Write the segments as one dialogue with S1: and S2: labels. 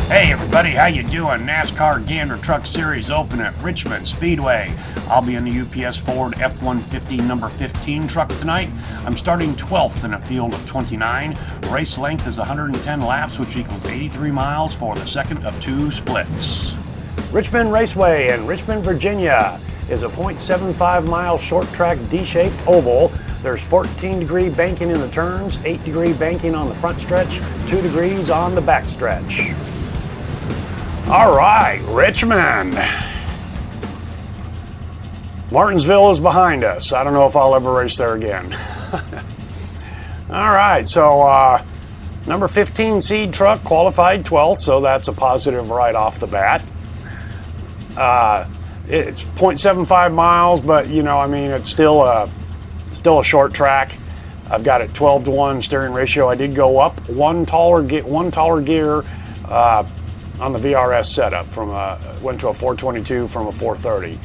S1: Hey everybody, how you doing? NASCAR Gander Truck Series open at Richmond Speedway. I'll be in the UPS Ford F-150 number 15 truck tonight. I'm starting 12th in a field of 29. Race length is 110 laps, which equals 83 miles for the second of two splits. Richmond Raceway in Richmond, Virginia is a 0.75 mile short track D-shaped oval. There's 14-degree banking in the turns, 8-degree banking on the front stretch, 2 degrees on the back stretch. All right, Richmond. Martinsville is behind us. I don't know if I'll ever race there again. All right, so number 15 seed truck qualified 12th, so that's a positive right off the bat. It's 0.75 miles, but you know, I mean, it's still a short track. I've got it 12-to-1 steering ratio. I did go up one taller gear on the VRS setup from went to a 422 from a 430.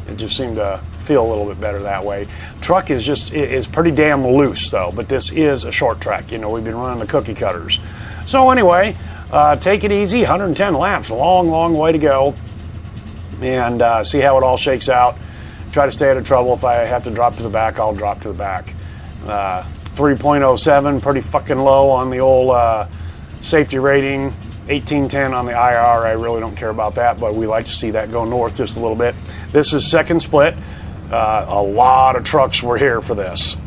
S1: It just seemed to feel a little bit better that way. Truck is pretty damn loose though, but this is a short track. You know, we've been running the cookie cutters. So anyway, take it easy. 110 laps, long way to go, and see how it all shakes out. Try to stay out of trouble. If I have to drop to the back, I'll drop to the back. 3.07, pretty fucking low on the old safety rating. 1810 on the IR. I really don't care about that, but we like to see that go north just a little bit. This is second split. A lot of trucks were here for this.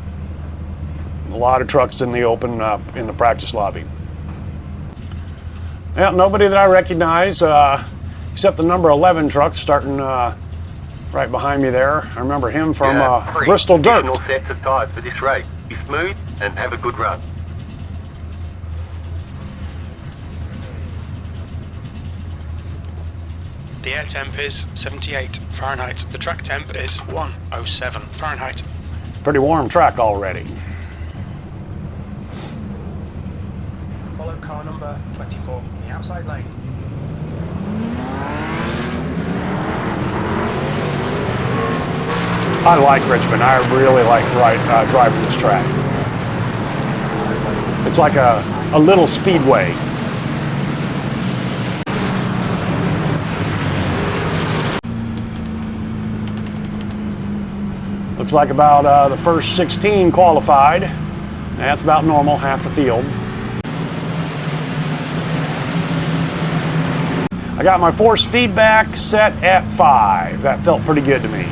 S1: A lot of trucks in the open, in the practice lobby. Yeah, nobody that I recognize, except the number 11 truck starting right behind me there. I remember him from Bristol Dirt.
S2: Sets of tyres for this race. Be smooth and have a good run.
S3: The air temp is 78 Fahrenheit. The track temp is 107 Fahrenheit.
S1: Pretty warm track already.
S3: Follow car number 24 in the outside lane.
S1: I like Richmond. I really like driving this track. It's like a little speedway. Looks like about the first 16 qualified. That's about normal, half the field. I got my force feedback set at 5. That felt pretty good to me.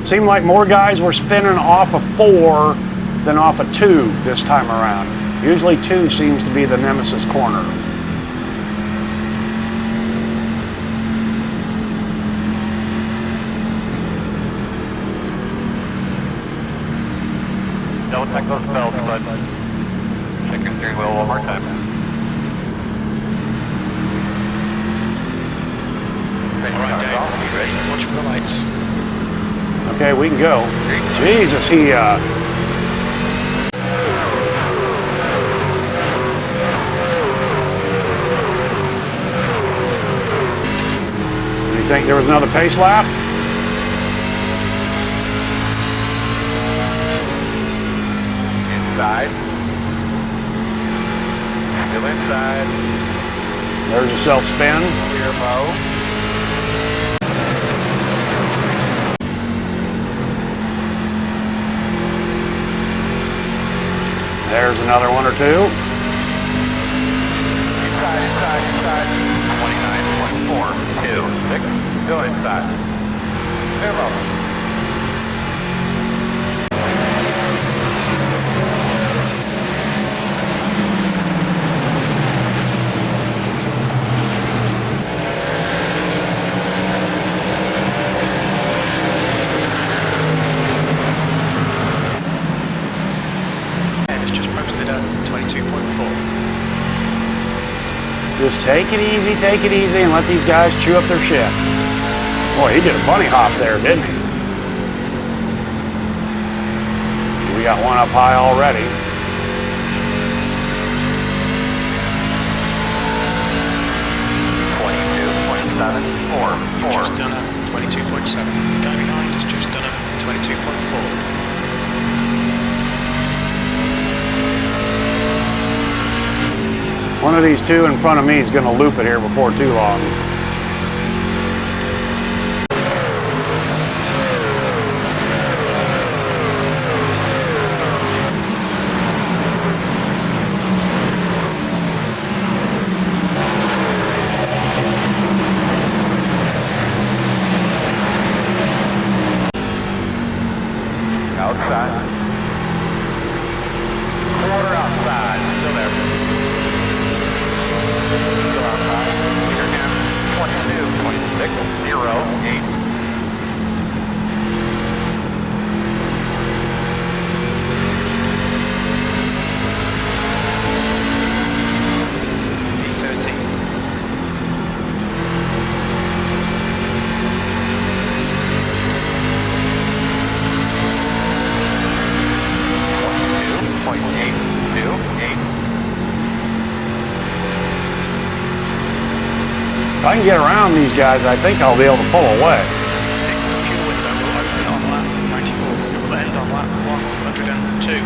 S1: Seemed like more guys were spinning off of 4 than off of 2 this time around. Usually 2 seems to be the nemesis corner.
S2: Don't check those belts, but check your steering wheel one more time.
S3: Alright, Dave, you ready? Watch for the lights.
S1: Okay, we can go. Jesus, he you think there was another pace lap?
S2: Inside. Still inside.
S1: There's a self-spin.
S2: Clear low.
S1: There's another one or two.
S2: Inside. 29.426. Go inside. Clear low.
S3: And it's just posted at 22.4.
S1: Just take it easy, and let these guys chew up their shit. Boy, he did a bunny hop there, didn't he? We got one up high already.
S3: Just done a 22.7. The guy behind has just done a 22.4.
S1: One of these two in front of me is going to loop it here before too long.
S2: Outside. Quarter outside. Still there. Still outside. Here now. 22, 26, 0, 8.
S3: E30.
S1: If I can get around these guys, I think I'll be able to pull away.
S3: Fuel window will open on lap 94. It will end on lap 102.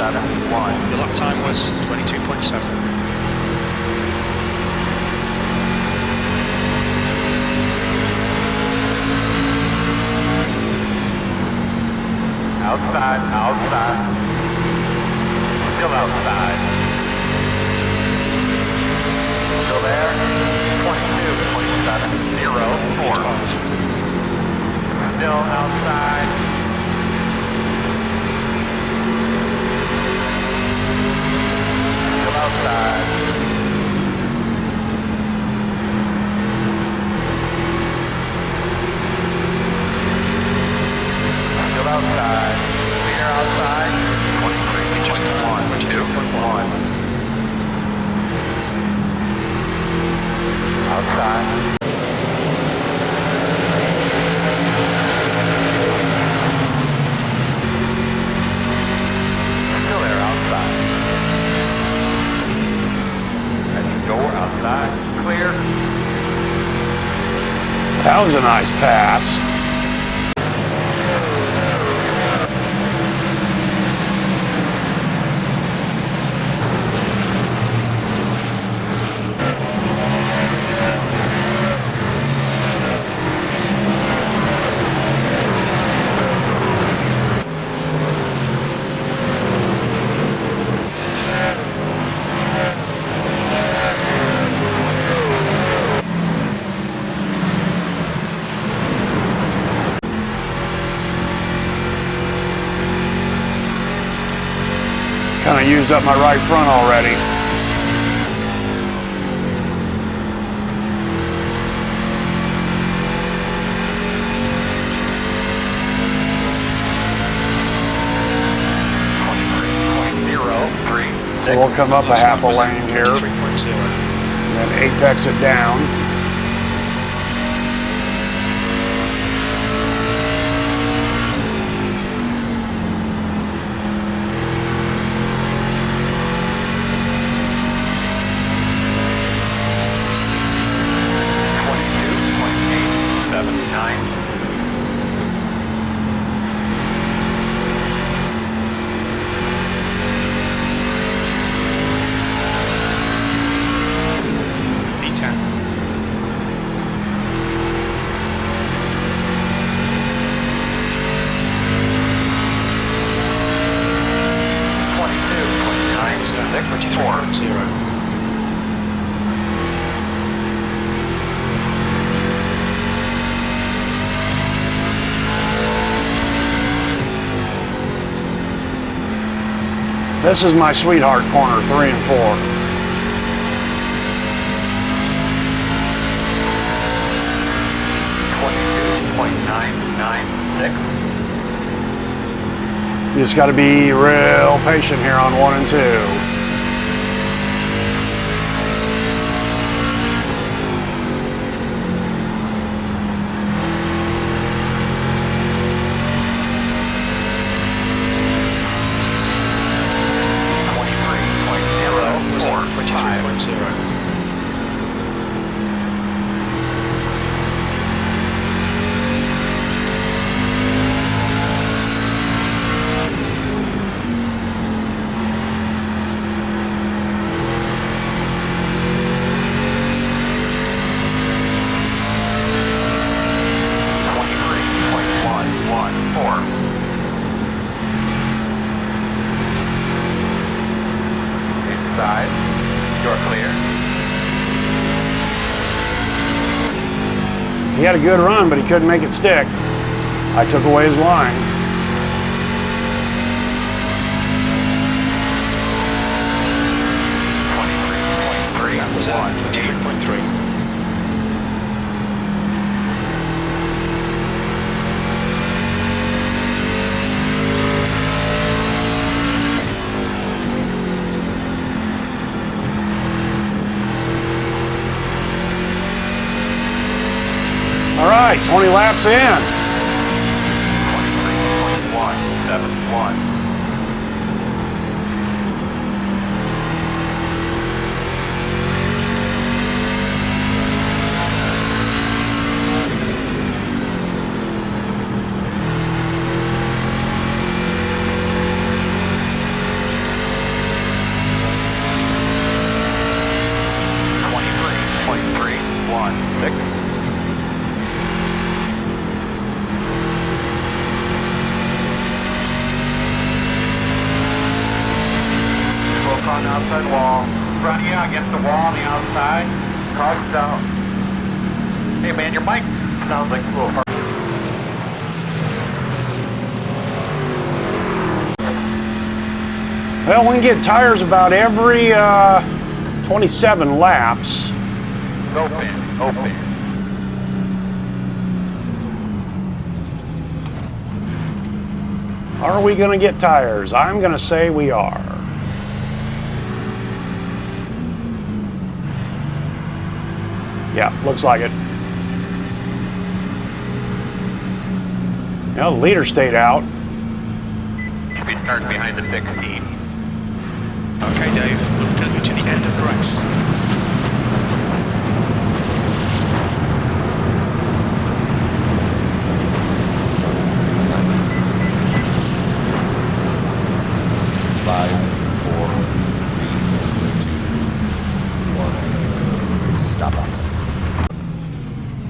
S3: The lap time was 22.7.
S2: Outside, outside. Still outside. Still there. 22, 27, 0, 4. Still outside. Still outside. Still outside. Clear outside. 23, 21, 2.1. Outside. Still there outside. At the door outside. Clear.
S1: That was a nice pass. Kind of used up my right front already. So we'll come up a half a lane here, and then apex it down. This is my sweetheart corner, 3 and 4. .996. You just got to be real patient here on 1 and 2. He had a good run, but he couldn't make it stick. I took away his line.
S3: That was 23.3.
S1: All right, 20 laps in.
S2: 23.171. On the outside wall. Running out against the wall on the outside. Cogs down. Hey man, your mic sounds like a little hard.
S1: Well, we can get tires about every 27 laps.
S2: Open.
S1: Are we going to get tires? I'm going to say we are. Yeah, looks like it. Yeah, the leader stayed out.
S2: Should be starting behind the 16.
S3: Okay, Dave, we're going to the end of the race.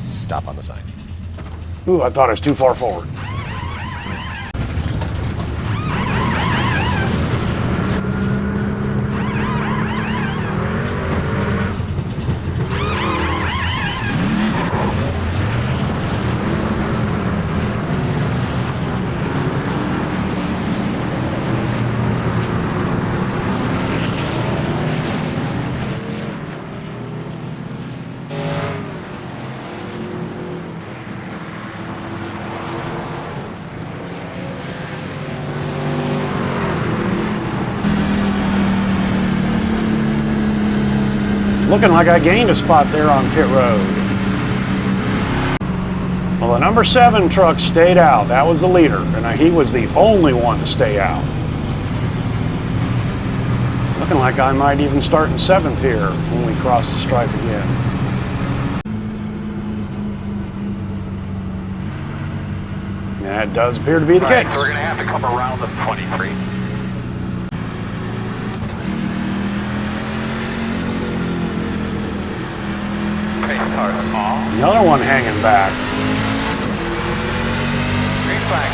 S4: Stop on the sign.
S1: Ooh, I thought I was too far forward. Looking like I gained a spot there on pit road. Well, the number 7 truck stayed out. That was the leader, and he was the only one to stay out. Looking like I might even start in 7th here when we cross the stripe again. That does appear to be the case.
S2: So we're going to have to come around the 23.
S1: Another one hanging back.
S2: Green flag.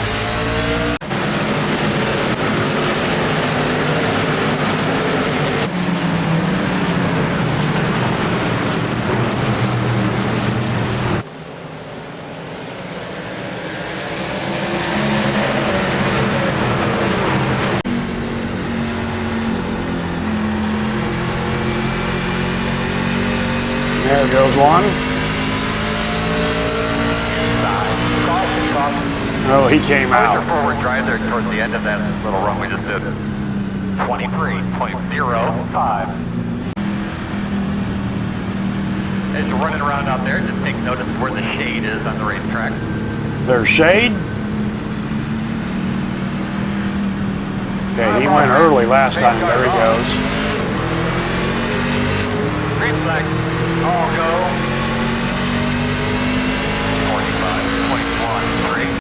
S1: There goes one. Oh, he came
S2: How was your
S1: out.
S2: forward drive there towards the end of that little run we just did? 23.05. As you're running around out there, just take notice where the shade is on the racetrack.
S1: There's shade. Okay, he went early last time. There he goes.
S2: Green flag. All go. 45.13.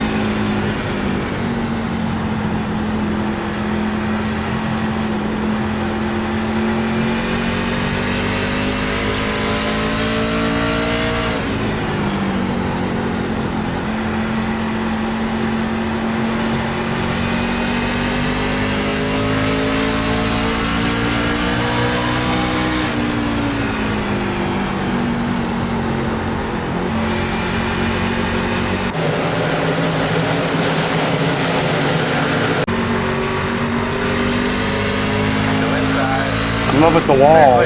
S1: I'm up at the wall.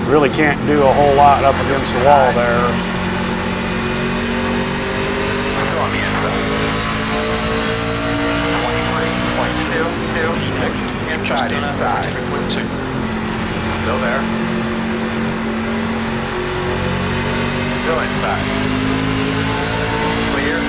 S1: Really can't do a whole lot up against the wall there.
S2: Still on the inside. 23.226. Inside, inside.
S3: 3.2.
S2: Still there. Still inside. Clear.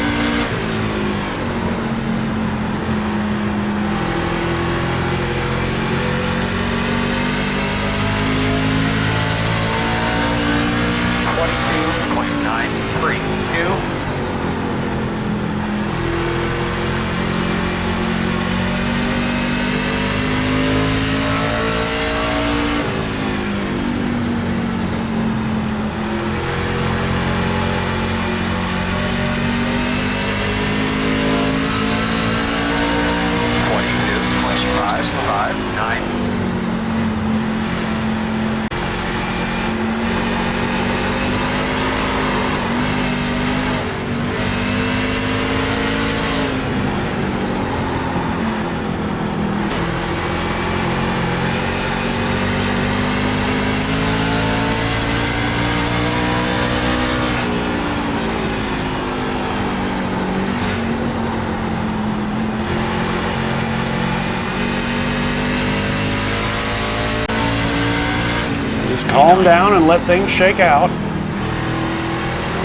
S1: Calm down and let things shake out. I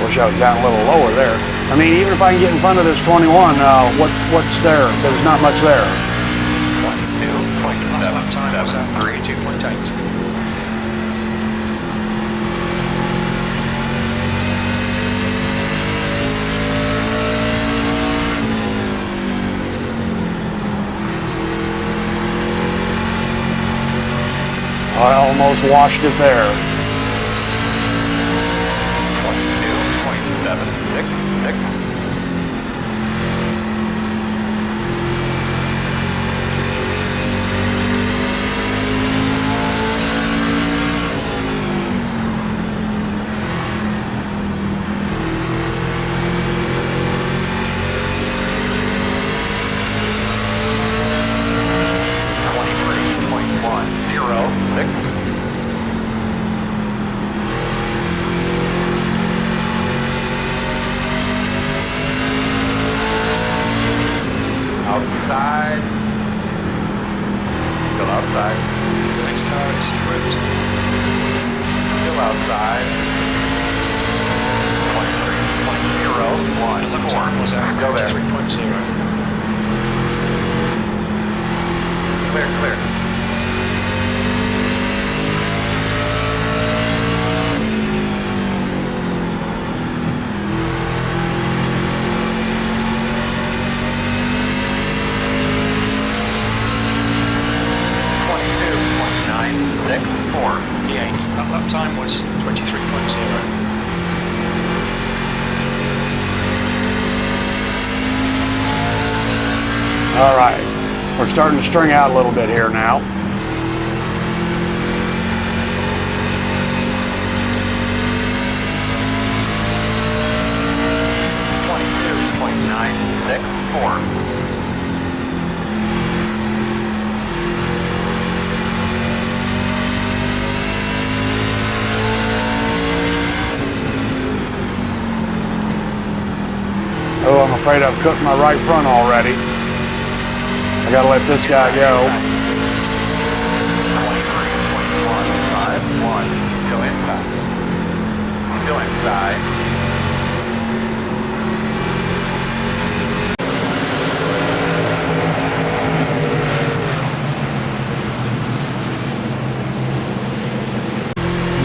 S1: wish I was down a little lower there. I mean, even if I can get in front of this 21, what's there? There's not much there.
S2: 22.7.
S3: Last time was at 32.8.
S1: I almost washed it there.
S2: 22.766. Outside. Still outside.
S3: The next car is route.
S2: Still outside. 23.014.
S3: The lap time was at
S2: Go there.
S3: 3.0.
S2: Clear, clear.
S3: That lap time was 23.0.
S1: All right, we're starting to string out a little bit here now. Oh, I'm afraid I've cooked my right front already. I gotta let this guy go.
S2: 23.151. Still inside. Still inside.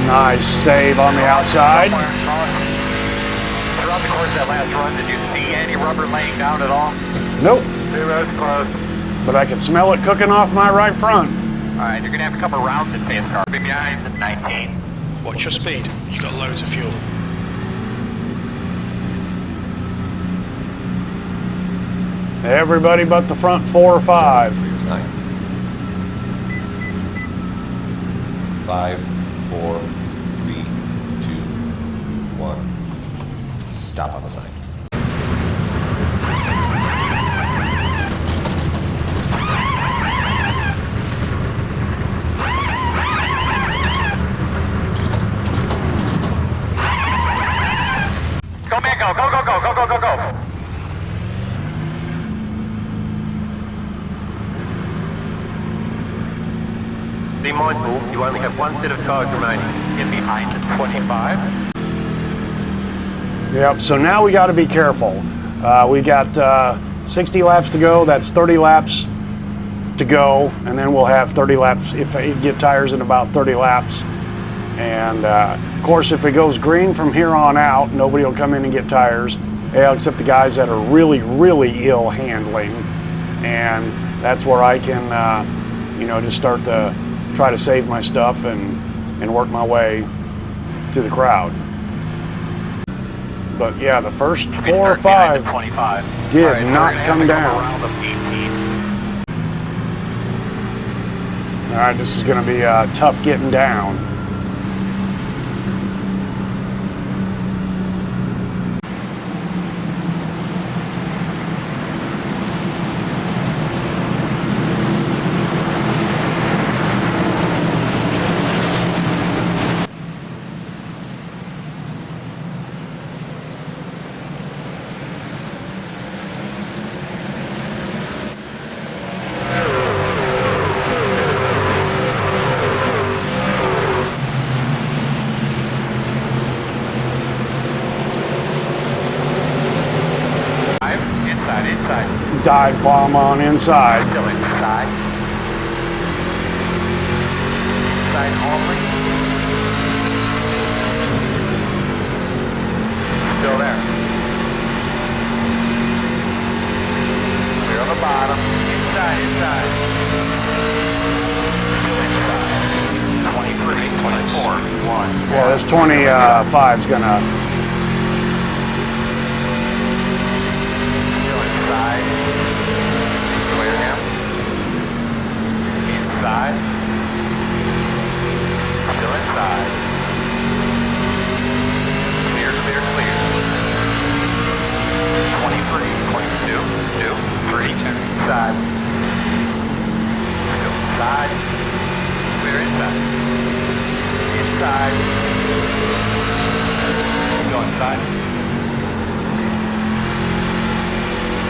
S1: Nice save on the outside.
S2: Throughout the course of that last run, did you see any rubber laying down at all?
S1: Nope.
S2: 2 rows closed.
S1: But I could smell it cooking off my right front.
S2: Alright, you're gonna have to come around the same car. Be behind at 19.
S3: What's your speed? You got loads of fuel.
S1: Everybody but the front 4 or 5.
S4: Clear sign. 5, 4, 3, 2, 1. Stop on the sign.
S2: Go, man, go, go, go, go, go, go, go, go. Be mindful, you only have one set of cars remaining. Get behind the 25.
S1: Yep, so now we got to be careful. We got 60 laps to go. That's 30 laps to go, and then we'll have 30 laps if I get tires in about 30 laps. And of course, if it goes green from here on out, nobody will come in and get tires, except the guys that are really, really ill handling. And that's where I can, just start to try to save my stuff and work my way to the crowd. But yeah, the first 4 or 5 did not come down. All right, this is going to be tough getting down. Dive bomb on inside.
S2: Still inside. Inside only. Still there. Clear on the bottom. Inside, inside. Still inside. 23, 24, 1.
S1: Yeah, this 25's gonna.
S2: Still inside. Clear him. Inside. Still inside. Clear, clear, clear. 23, 22, 2, 3, 10. Inside. Still inside. Clear inside. Inside. Go inside.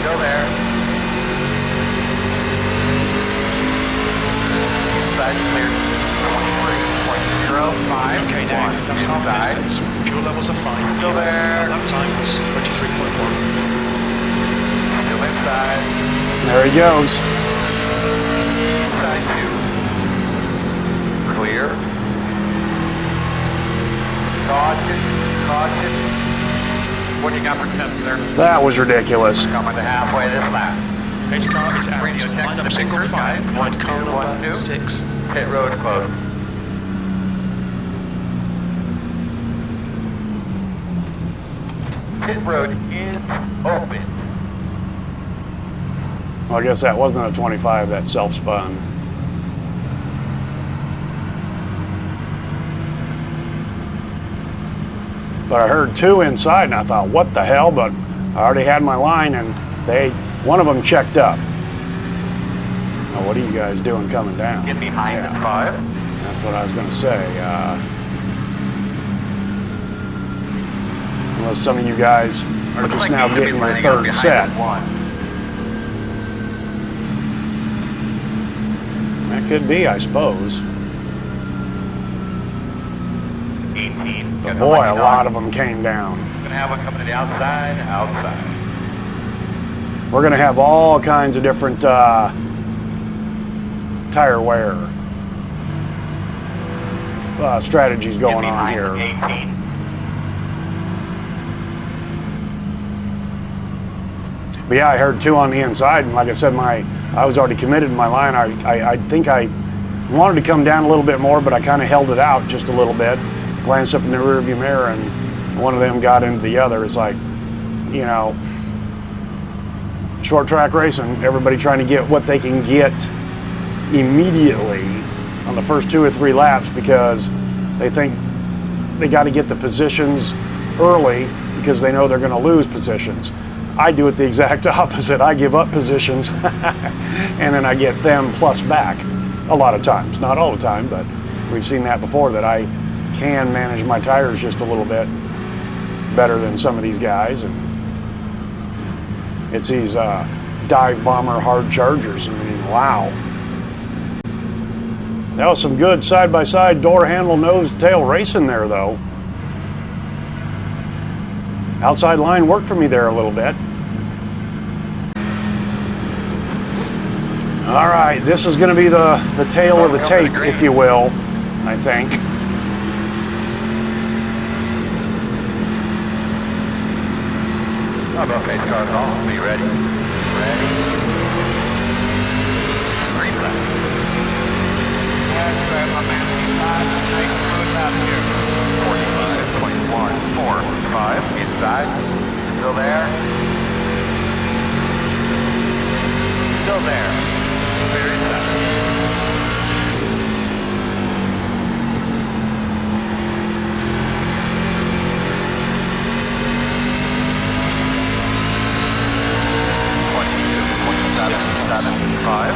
S2: Still there. Inside clear. 23.05.
S3: Okay, Dave, that's half the distance. Fuel levels are fine.
S2: Still there.
S3: Lap time was 23.1.
S2: Still inside.
S1: There he goes.
S2: Inside 2. Clear. Caution. Caution. What do you got for temps there?
S1: That was ridiculous.
S2: Coming to halfway this lap.
S3: Pace car is out.
S2: Radio check
S3: Line
S2: to
S3: up
S2: the
S3: single
S2: big
S3: 5.
S2: group.
S3: Line car
S2: 1, 2, 1, 2.
S3: 6.
S2: Pit road closed. Pit road is open.
S1: Well, I guess that wasn't a 25, that self-spun. But I heard 2 inside, and I thought, what the hell? But I already had my line, and one of them checked up. Now, what are you guys doing coming down?
S2: Get behind
S1: Yeah,
S2: the 5.
S1: that's what I was going to say. Unless some of you guys are just now getting their third set. That could be, I suppose.
S2: 18.
S1: But boy, a lot of them came down.
S2: Gonna have one coming to the outside.
S1: We're going to have all kinds of different tire wear strategies going on here.
S2: 18.
S1: But yeah, I heard 2 on the inside, and like I said, I was already committed in my line. I think I wanted to come down a little bit more, but I kind of held it out just a little bit. Glanced up in the rearview mirror, and one of them got into the other. It's like, you know, short track racing, everybody trying to get what they can get immediately on the first 2 or 3 laps because they think they got to get the positions early because they know they're going to lose positions. I do it the exact opposite. I give up positions and then I get them plus back a lot of times. Not all the time, but we've seen that before, that I can manage my tires just a little bit better than some of these guys. And it's these dive bomber hard chargers. I mean, wow. That was some good side-by-side door handle nose to tail racing there, though. Outside line worked for me there a little bit. All right, this is going to be the tail of the tape, if you will, I think.
S2: Okay, cars off. Be ready. Ready. Green flag. That's right, my man. Inside. Nice smooth out here. 47.145. Inside. Still there. Still there. Clear inside. Five.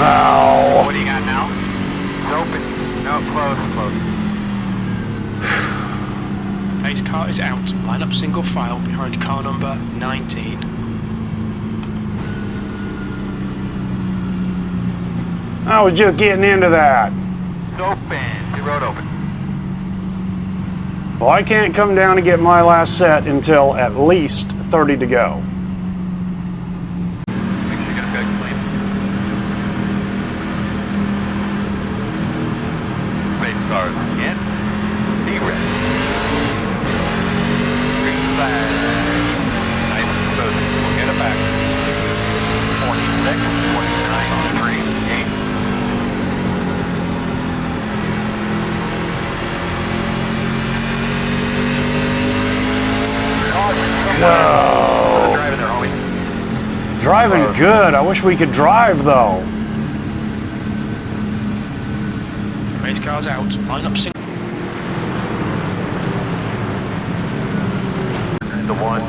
S1: Wow.
S2: What do you got now? It's open. No, close.
S3: Pace car is out. Line up single file behind car number 19.
S1: I was just getting into that.
S2: It's open. The road open.
S1: Well, I can't come down and get my last set until at least 30 to go.
S2: Make sure you get a good clean. Space cars in. Be ready. Green flag. Nice and smooth. We'll get it back. 26, 29, 3, 8.
S1: No. Driving good. I wish we could drive, though.
S3: Race car's out. Line up single.
S2: The one.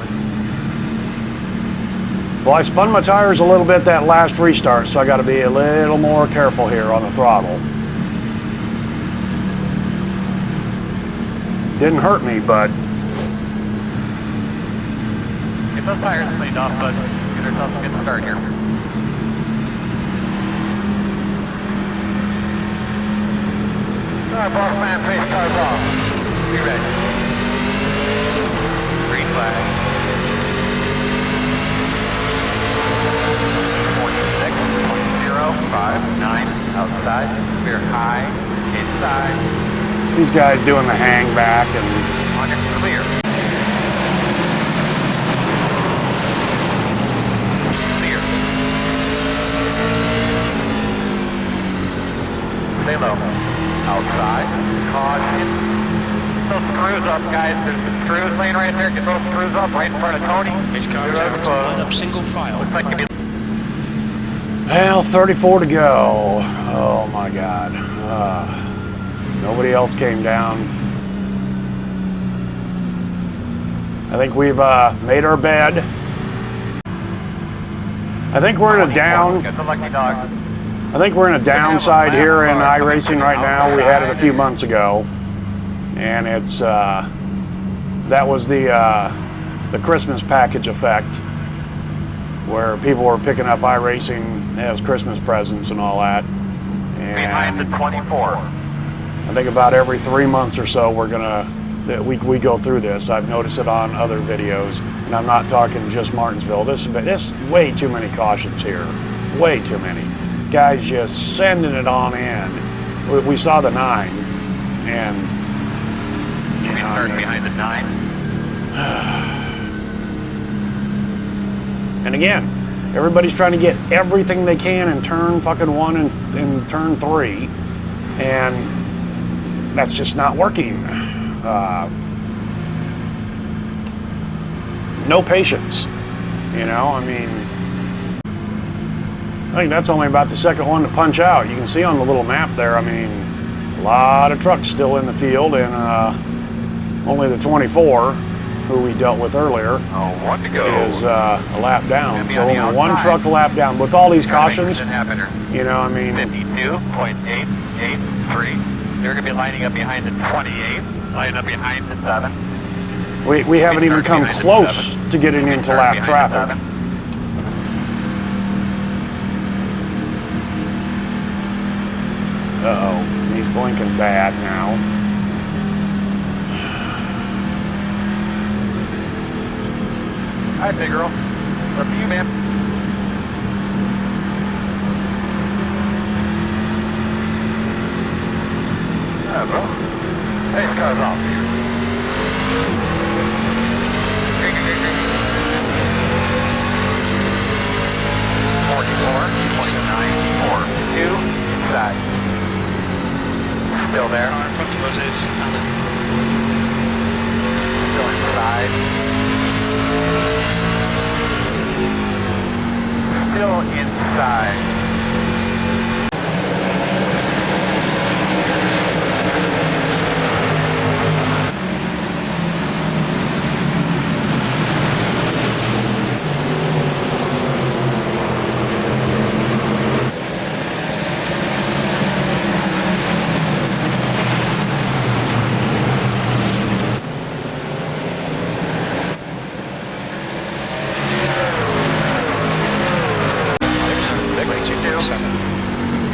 S1: Well, I spun my tires a little bit that last restart, so I got to be a little more careful here on the throttle. Didn't hurt me, but
S2: Get those tires cleaned off, bud. Get ourselves a good start here. Alright, boss man, pace cars off. Be ready. Green flag. 46.059 outside. Clear high. Inside.
S1: these guys doing the hang back and
S2: On your clear. Clear. Stay low. Outside. Caution. Get those screws up, guys. There's the screws laying right there. Get those screws up right in front of Tony.
S3: These cars have to line up single file.
S2: Looks like you'll be...
S1: Well, 34 to go. Oh my God. Nobody else came down. I think we've made our bed. I think we're in a down.
S2: Get the lucky dog.
S1: I think we're in a downside here in iRacing right now. We had it a few months ago, and it's that was the Christmas package effect, where people were picking up iRacing as Christmas presents and all that.
S2: Behind the
S1: And
S2: 24.
S1: I think about every 3 months or so we go through this. I've noticed it on other videos, and I'm not talking just Martinsville. This is way too many cautions here, way too many. Guys just sending it on in. We saw the 9, and you know,
S2: Start behind the 9.
S1: and again, everybody's trying to get everything they can in turn fucking 1 and turn 3, and that's just not working. No patience, you know. I mean, I think that's only about the second one to punch out. You can see on the little map there, I mean, a lot of trucks still in the field, and only the 24, who we dealt with earlier,
S2: Oh, 1 to go.
S1: is a lap down.
S2: Maybe
S1: So
S2: on the
S1: only one
S2: outside.
S1: truck a lap down. With all these cautions,
S2: Happener.
S1: you know, I mean,
S2: 52.883. They're going to be lining up behind the 28, lining up behind the 7.
S1: we haven't even come
S2: Behind the
S1: close
S2: 7.
S1: to getting into
S2: Start
S1: lap
S2: behind the
S1: traffic.
S2: 7.
S1: Uh-oh, he's blinking bad now.
S2: Hi, big girl. Up to you, man. Yeah, bro. Hey, this car's off here. 44, 29, 4, 2, inside. Still there.
S3: Car in front of us is Alan.
S2: Still inside. Still inside.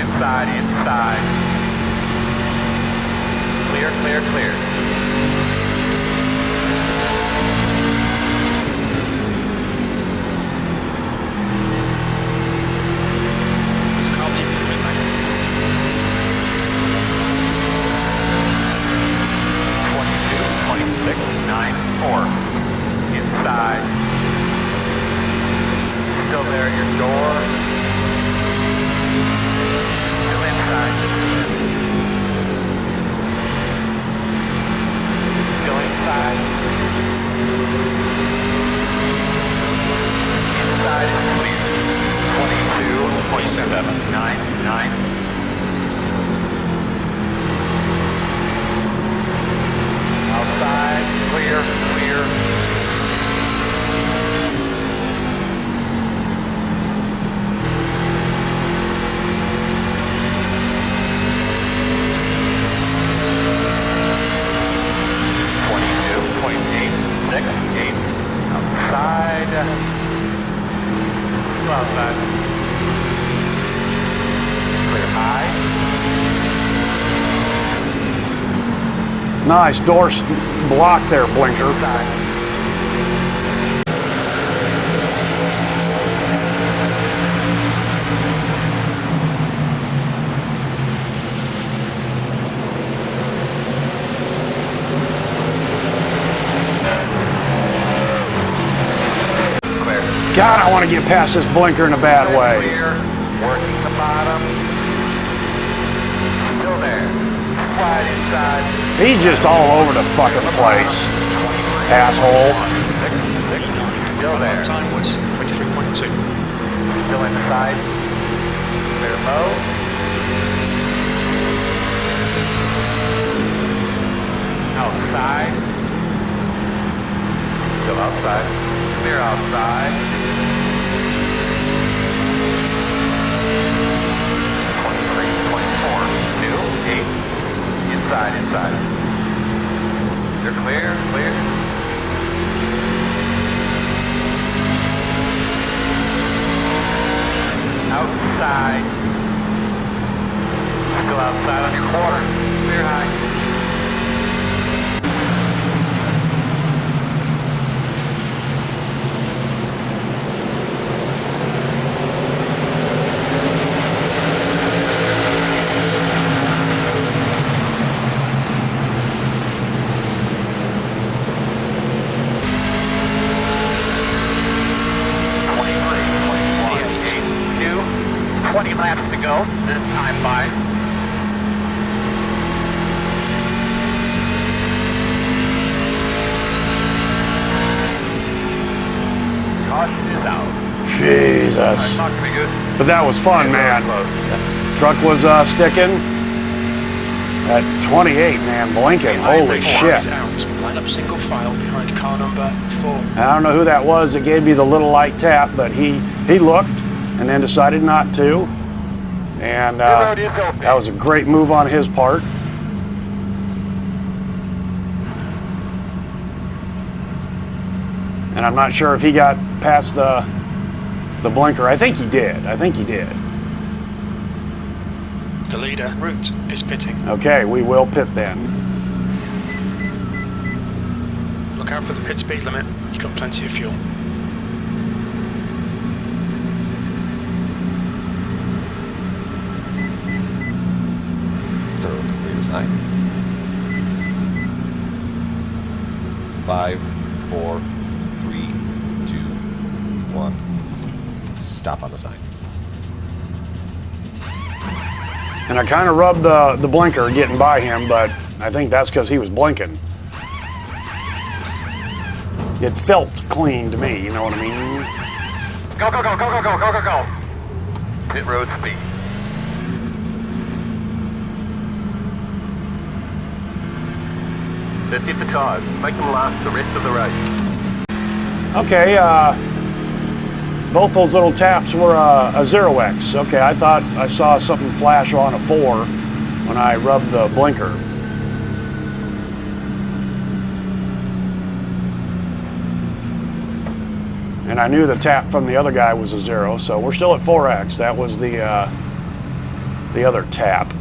S2: Inside, inside. Clear, clear, clear.
S3: There's a car leaving the pit lane.
S2: 22, 26, 9, 4. Inside. Still there at your door. Still inside. Still inside. Inside is clear. 22, 27, 9, 9. Outside, clear, clear. Outside. Still outside. Clear high.
S1: Nice, doors blocked there, blinker.
S2: Outside.
S1: God, I want to get past this blinker in a bad way.
S2: Clear. Working the bottom.
S1: He's just all over the fucking place. Asshole.
S2: Still there.
S3: Time was 23.2.
S2: Still inside. Clear low. Outside. Still outside. Clear outside. 23, 24, 2, 8. Inside, inside. You're clear, clear. Outside. Still outside on your quarter. Clear high. Laps to go, this time by. Caution is out.
S1: Jesus.
S2: Not gonna be good.
S1: But that was fun, man. Truck was sticking at 28, man, blinking. Holy shit.
S3: Out. Line up single file behind car number 4.
S1: I don't know who that was that gave me the little light tap, but he looked and then decided not to. And that was a great move on his part. And I'm not sure if he got past the blinker. I think he did.
S3: The leader, Root, is pitting.
S1: Okay, we will pit then.
S3: Look out for the pit speed limit. You've got plenty of fuel.
S4: Side. 5, 4, 3, 2, 1. Stop on the sign.
S1: And I kind of rubbed the blinker getting by him, but I think that's because he was blinking. It felt clean to me, you know what I mean?
S2: Go, go, go, go, go, go, go, go, go. Pit road speed. Let's hit the tires. Make them last the rest of the race.
S1: Okay, both those little taps were a 0x. Okay, I thought I saw something flash on a 4 when I rubbed the blinker. And I knew the tap from the other guy was a 0, so we're still at 4x. That was the other tap.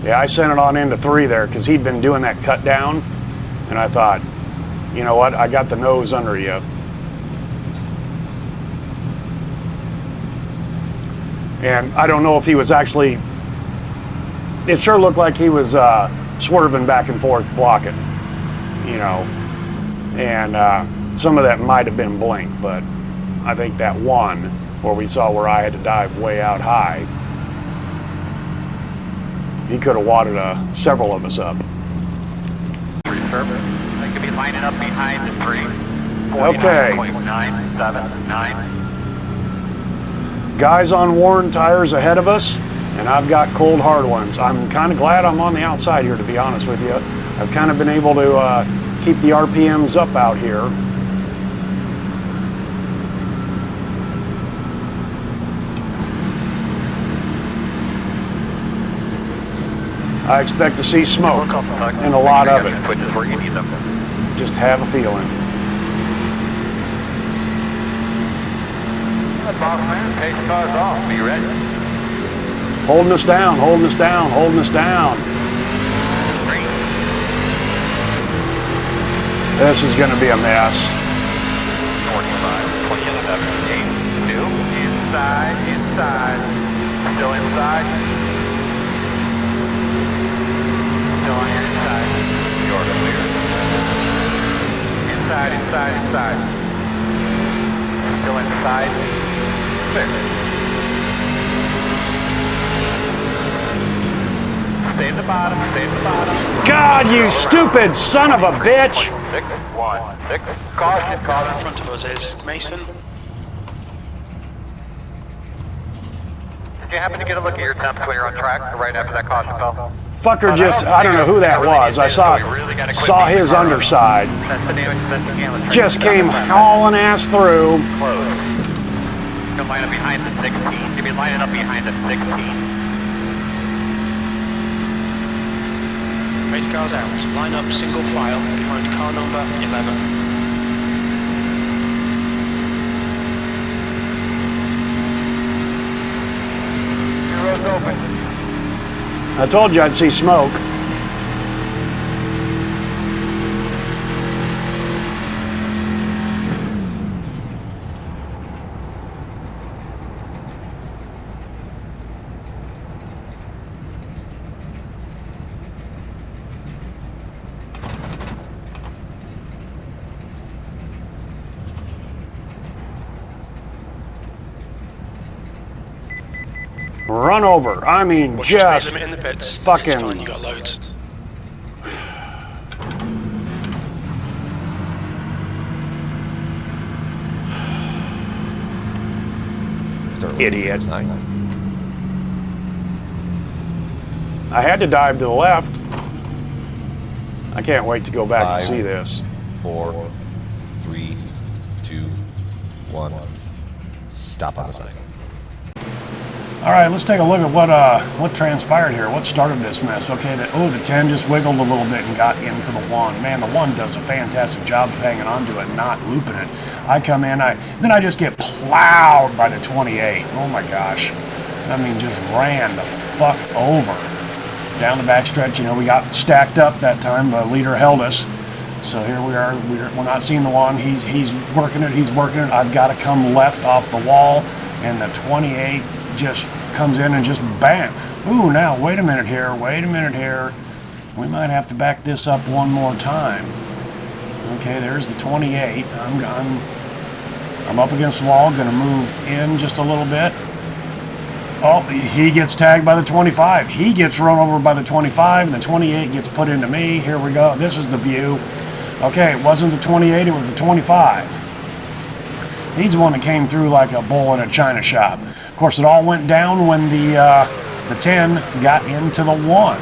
S1: Yeah, I sent it on into 3 there because he'd been doing that cut down, and I thought, you know what, I got the nose under you. And I don't know if he was actually, it sure looked like he was swerving back and forth, blocking, you know, and some of that might have been blink, but I think that one where we saw where I had to dive way out high, he could have wadded several of us up.
S2: They could be lining up behind the 3.
S1: Okay.
S2: 49.979.
S1: Guys on worn tires ahead of us, and I've got cold hard ones. I'm kind of glad I'm on the outside here, to be honest with you. I've kind of been able to keep the RPMs up out here. I expect to see smoke and a lot of it. Just have a feeling.
S2: Take the cars off. Be ready.
S1: Holding us down, holding us down, holding us down. This is going to be a mess.
S2: 45, 27, 8, 2, inside, inside. Still inside. Still on your inside. You're clear. Inside, inside, inside. outside. Clear. Stay at the bottom, stay at the bottom.
S1: God, you stupid son of a bitch!
S2: 616. Caution,
S3: In
S2: caution.
S3: front of us is Mason.
S2: Did you happen to get a look at your temps when you're on track right after that caution fell?
S1: Fucker just, I don't know who that was. I saw his underside.
S2: That's the damage that's the camera.
S1: Just came hauling ass through.
S2: Close. You'll line up behind the 16. You'll be lining up behind the 16.
S3: Race cars out. Line up single file behind car number 11.
S2: Your road's open.
S1: I told you I'd see smoke. Run over. I mean,
S3: What's your speed
S1: just
S3: limit in the pits?
S1: fucking-
S3: It's fine, you got loads.
S1: Idiot.
S4: Sign.
S1: I had to dive to the left. I can't wait to go back and
S4: 5,
S1: see this.
S4: 4, 3, 2, 1. Stop on the sign.
S1: All right, let's take a look at what transpired here. What started this mess? Okay, the 10 just wiggled a little bit and got into the 1. Man, the 1 does a fantastic job of hanging on to it and not looping it. I come in, then I just get plowed by the 28. Oh my gosh. I mean, just ran the fuck over. Down the backstretch, you know, we got stacked up that time. The leader held us. So here we are. We're not seeing the 1. He's working it. He's working it. I've got to come left off the wall, and the 28 just comes in and just bam. Ooh, now wait a minute here. Wait a minute here. We might have to back this up one more time. Okay, there's the 28. I'm up against the wall. Going to move in just a little bit. Oh, he gets tagged by the 25. He gets run over by the 25, and the 28 gets put into me. Here we go. This is the view. Okay, it wasn't the 28, it was the 25. He's the one that came through like a bull in a china shop. Of course, it all went down when the 10 got into the 1.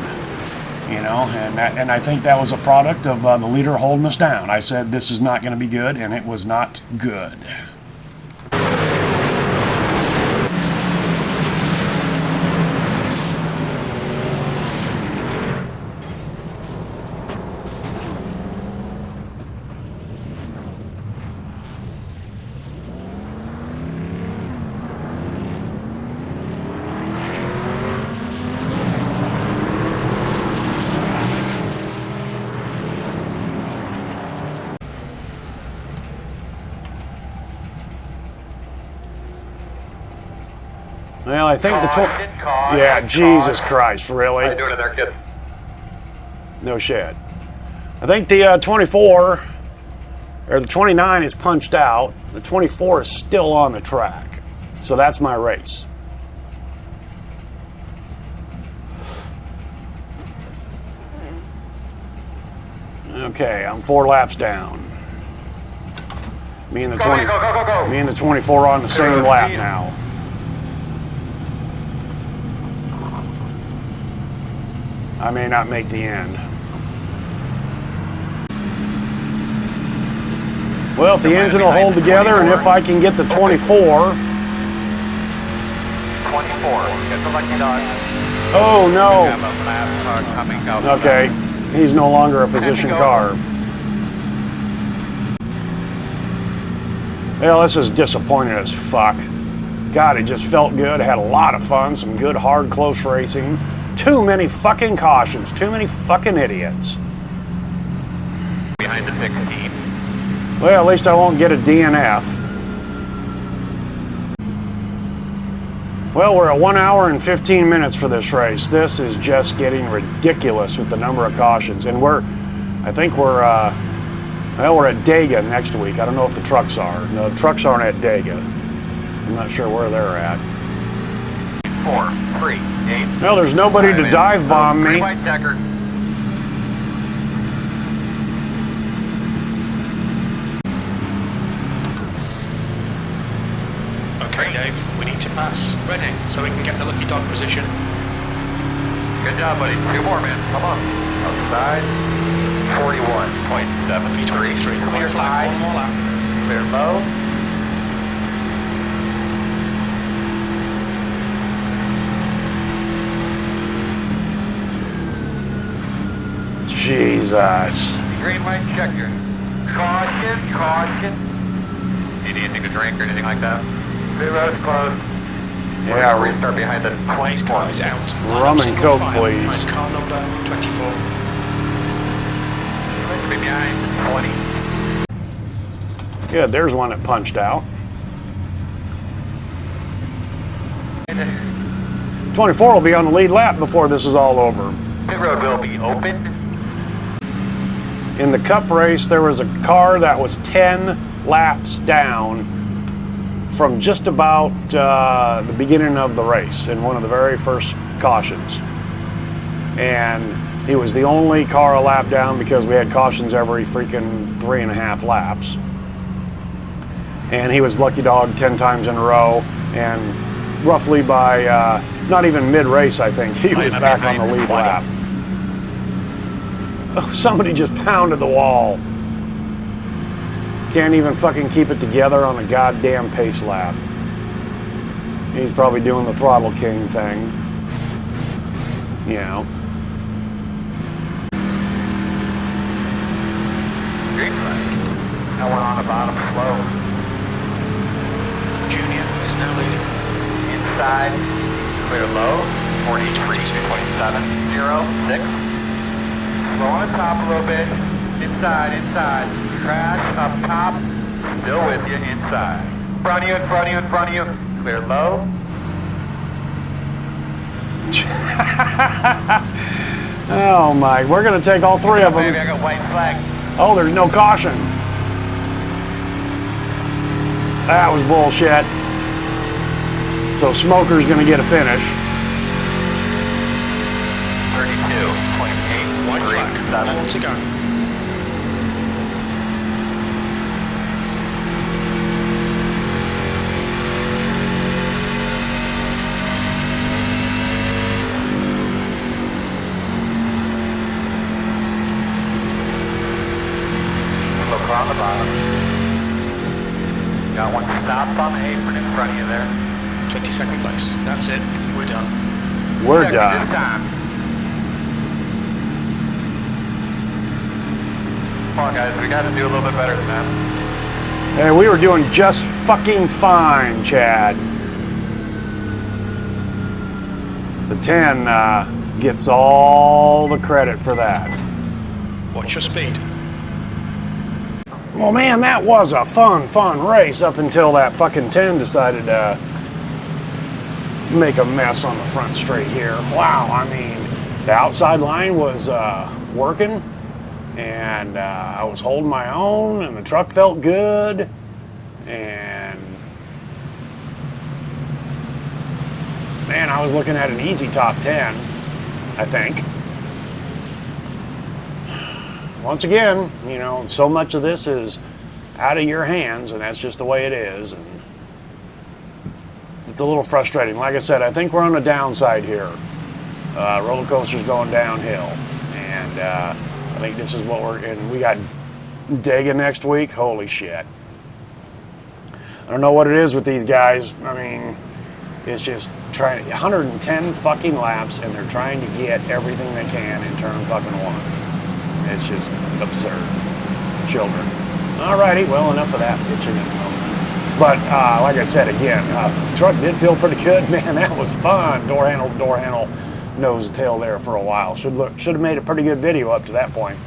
S1: You know, and I think that was a product of the leader holding us down. I said this is not going to be good, and it was not good. Well, I think yeah, Jesus Christ, really?
S2: How you doing in there, kid?
S1: No shit. I think the 24, or the 29 is punched out. The 24 is still on the track. So that's my race. Okay, I'm 4 laps down. Me and the 20, me and the 24 are on the same lap now. I may not make the end. Well, if the engine will hold together, and if I can get the 24.
S2: 24. Get the lucky dog.
S1: Oh no.
S2: We have a Nascar coming out.
S1: Okay, he's no longer a position car. Well, this is disappointing as fuck. God, it just felt good. I had a lot of fun, some good, hard, close racing. Too many fucking cautions. Too many fucking idiots.
S2: Behind the 16.
S1: Well, at least I won't get a DNF. Well, we're at 1 hour and 15 minutes for this race. This is just getting ridiculous with the number of cautions. And I think we're at Dega next week. I don't know if the trucks are. No, the trucks aren't at Dega. I'm not sure where they're at.
S2: 4, 3, 8.
S1: Well, there's nobody to dive bomb me.
S2: White checker.
S3: Okay, Dave, we need to pass Reading so we can get the lucky dog position.
S2: Good job, buddy. 2 more, man. Come on. Outside. 41.7.
S3: V23, clear flag, one more lap.
S2: Clear low.
S1: Jesus.
S2: Green light checker. Caution, caution. You need anything to drink or anything like that? Clear road's closed. We're
S1: Yeah,
S2: gonna restart behind the
S3: Waze car is out.
S1: Rum and Coke, please.
S3: Right, car number 24.
S2: Be behind 20.
S1: Good, there's one that punched out. 24 will be on the lead lap before this is all over.
S2: Pit road will be open.
S1: In the Cup race, there was a car that was 10 laps down from just about the beginning of the race in one of the very first cautions. And he was the only car a lap down because we had cautions every freaking 3.5 laps. And he was lucky dog 10 times in a row. And roughly by not even mid-race, I think, he was back on the lead lap. Oh, somebody just pounded the wall. Can't even fucking keep it together on a goddamn pace lap. He's probably doing the Throttle King thing. You know.
S2: Green flag. That one on the bottom slow.
S3: Junior is now leading.
S2: Inside. Clear low. 43.706. Slow on the top a little bit. Inside, inside. Crash up top. Still with you inside. In front of you, in front of you, in front of you. Clear low.
S1: Oh my, we're gonna take all 3 of
S2: Baby, I
S1: them.
S2: got white flag.
S1: Oh, there's no caution. That was bullshit. So Smoker's gonna get a finish.
S2: 32.8.
S3: White flag, all to go.
S2: Look on the bottom. Got one stop on the apron in front of you there.
S3: 22nd place. That's it. We're done.
S1: We're
S2: Check
S1: done.
S2: this time. Come on, guys. We got to do a little bit better than that.
S1: Hey, we were doing just fucking fine, Chad. The 10 gets all the credit for that.
S3: What's your speed?
S1: Well, man, that was a fun race up until that fucking 10 decided to make a mess on the front straight here. Wow, I mean, the outside line was working, and I was holding my own, and the truck felt good, and man, I was looking at an easy top 10, I think. Once again, you know, so much of this is out of your hands, and that's just the way it is. And it's a little frustrating. Like I said, I think we're on the downside here. Roller coaster's going downhill, and I think this is what and we got Dega next week. Holy shit. I don't know what it is with these guys. I mean, it's just trying 110 fucking laps, and they're trying to get everything they can in turn fucking 1. It's just absurd. Children. Alrighty, well, enough of that bitching at the moment. But, like I said again, the truck did feel pretty good. Man, that was fun. Door handle, nose to tail there for a while. Should have made a pretty good video up to that point.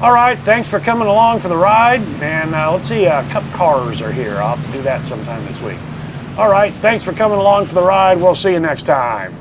S1: Alright, thanks for coming along for the ride. And let's see, Cup cars are here. I'll have to do that sometime this week. Alright, thanks for coming along for the ride. We'll see you next time.